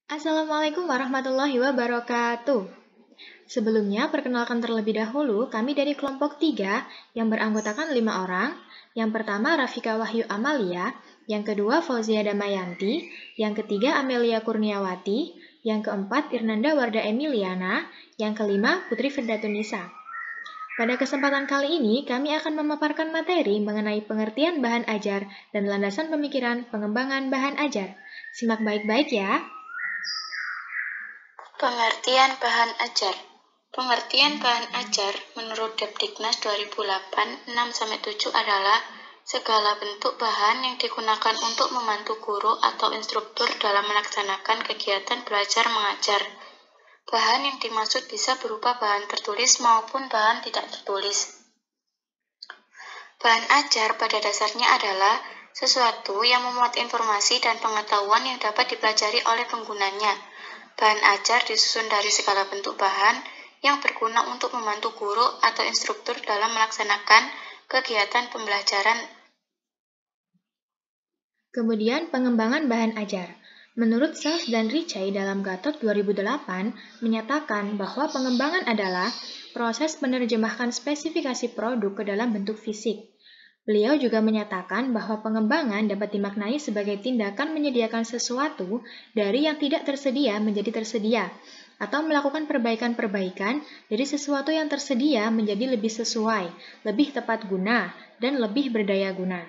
Assalamualaikum warahmatullahi wabarakatuh. Sebelumnya, perkenalkan terlebih dahulu, kami dari kelompok 3 yang beranggotakan 5 orang. Yang pertama, Rafika Wahyu Amalia. Yang kedua, Fauzia Damayanti. Yang ketiga, Amelia Kurniawati. Yang keempat, Irnanda Warda Emiliana. Yang kelima, Putri Firdatunisa. Pada kesempatan kali ini, kami akan memaparkan materi mengenai pengertian bahan ajar dan landasan pemikiran pengembangan bahan ajar. Simak baik-baik ya. Pengertian bahan ajar. Pengertian bahan ajar menurut Depdiknas 2008 6-7 adalah segala bentuk bahan yang digunakan untuk membantu guru atau instruktur dalam melaksanakan kegiatan belajar mengajar. Bahan yang dimaksud bisa berupa bahan tertulis maupun bahan tidak tertulis. Bahan ajar pada dasarnya adalah sesuatu yang memuat informasi dan pengetahuan yang dapat dipelajari oleh penggunanya. Bahan ajar disusun dari segala bentuk bahan yang berguna untuk membantu guru atau instruktur dalam melaksanakan kegiatan pembelajaran. Kemudian pengembangan bahan ajar. Menurut Self dan Richey dalam Gatot 2008 menyatakan bahwa pengembangan adalah proses menerjemahkan spesifikasi produk ke dalam bentuk fisik. Beliau juga menyatakan bahwa pengembangan dapat dimaknai sebagai tindakan menyediakan sesuatu dari yang tidak tersedia menjadi tersedia, atau melakukan perbaikan-perbaikan dari sesuatu yang tersedia menjadi lebih sesuai, lebih tepat guna, dan lebih berdaya guna.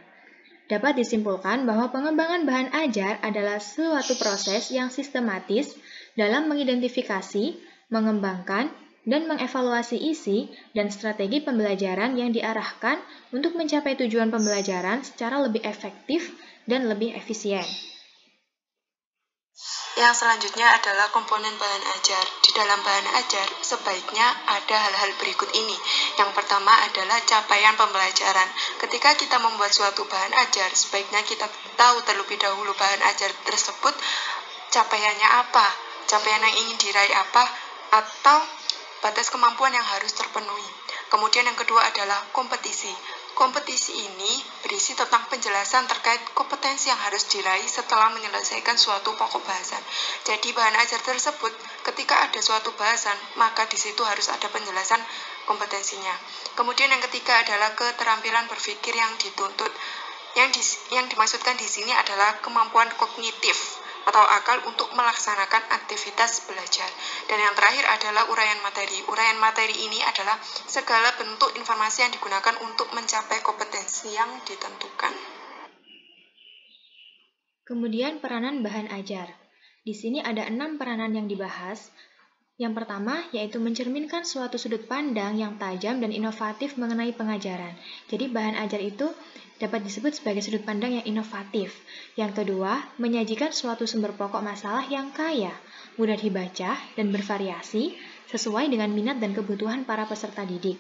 Dapat disimpulkan bahwa pengembangan bahan ajar adalah suatu proses yang sistematis dalam mengidentifikasi, mengembangkan, dan mengevaluasi isi dan strategi pembelajaran yang diarahkan untuk mencapai tujuan pembelajaran secara lebih efektif dan lebih efisien. Yang selanjutnya adalah komponen bahan ajar. Di dalam bahan ajar, sebaiknya ada hal-hal berikut ini. Yang pertama adalah capaian pembelajaran. Ketika kita membuat suatu bahan ajar, sebaiknya kita tahu terlebih dahulu bahan ajar tersebut capaiannya apa, capaian yang ingin diraih apa, atau batas kemampuan yang harus terpenuhi. Kemudian yang kedua adalah kompetisi. Kompetisi ini berisi tentang penjelasan terkait kompetensi yang harus diraih setelah menyelesaikan suatu pokok bahasan. Jadi bahan ajar tersebut ketika ada suatu bahasan, maka di situ harus ada penjelasan kompetensinya. Kemudian yang ketiga adalah keterampilan berpikir yang dituntut. Yang dimaksudkan di sini adalah kemampuan kognitif atau akal untuk melaksanakan aktivitas belajar. Dan yang terakhir adalah uraian materi. Uraian materi ini adalah segala bentuk informasi yang digunakan untuk mencapai kompetensi yang ditentukan. Kemudian peranan bahan ajar. Di sini ada 6 peranan yang dibahas. Yang pertama yaitu mencerminkan suatu sudut pandang yang tajam dan inovatif mengenai pengajaran. Jadi bahan ajar itu dapat disebut sebagai sudut pandang yang inovatif. Yang kedua, menyajikan suatu sumber pokok masalah yang kaya, mudah dibaca, dan bervariasi sesuai dengan minat dan kebutuhan para peserta didik.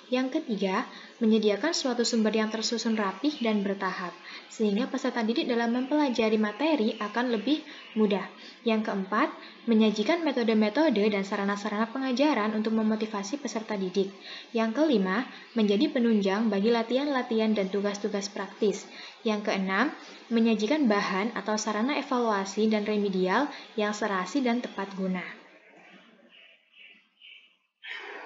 Yang ketiga, menyediakan suatu sumber yang tersusun rapih dan bertahap, sehingga peserta didik dalam mempelajari materi akan lebih mudah. Yang keempat, menyajikan metode-metode dan sarana-sarana pengajaran untuk memotivasi peserta didik. Yang kelima, menjadi penunjang bagi latihan-latihan dan tugas-tugas praktis. Yang keenam, menyajikan bahan atau sarana evaluasi dan remedial yang serasi dan tepat guna.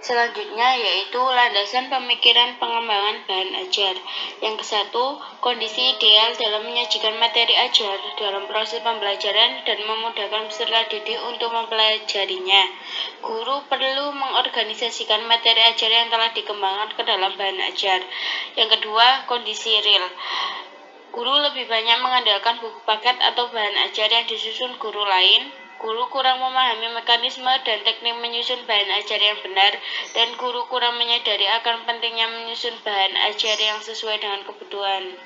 Selanjutnya yaitu landasan pemikiran pengembangan bahan ajar. Yang kesatu, kondisi ideal dalam menyajikan materi ajar dalam proses pembelajaran dan memudahkan peserta didik untuk mempelajarinya. Guru perlu mengorganisasikan materi ajar yang telah dikembangkan ke dalam bahan ajar. Yang kedua, kondisi real. Guru lebih banyak mengandalkan buku paket atau bahan ajar yang disusun guru lain. Guru kurang memahami mekanisme dan teknik menyusun bahan ajar yang benar, dan guru kurang menyadari akan pentingnya menyusun bahan ajar yang sesuai dengan kebutuhan.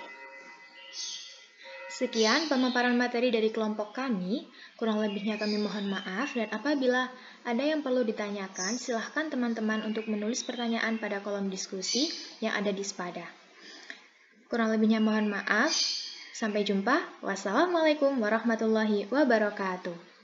Sekian pemaparan materi dari kelompok kami. Kurang lebihnya kami mohon maaf, dan apabila ada yang perlu ditanyakan, silahkan teman-teman untuk menulis pertanyaan pada kolom diskusi yang ada di Spada. Kurang lebihnya mohon maaf. Sampai jumpa. Wassalamualaikum warahmatullahi wabarakatuh.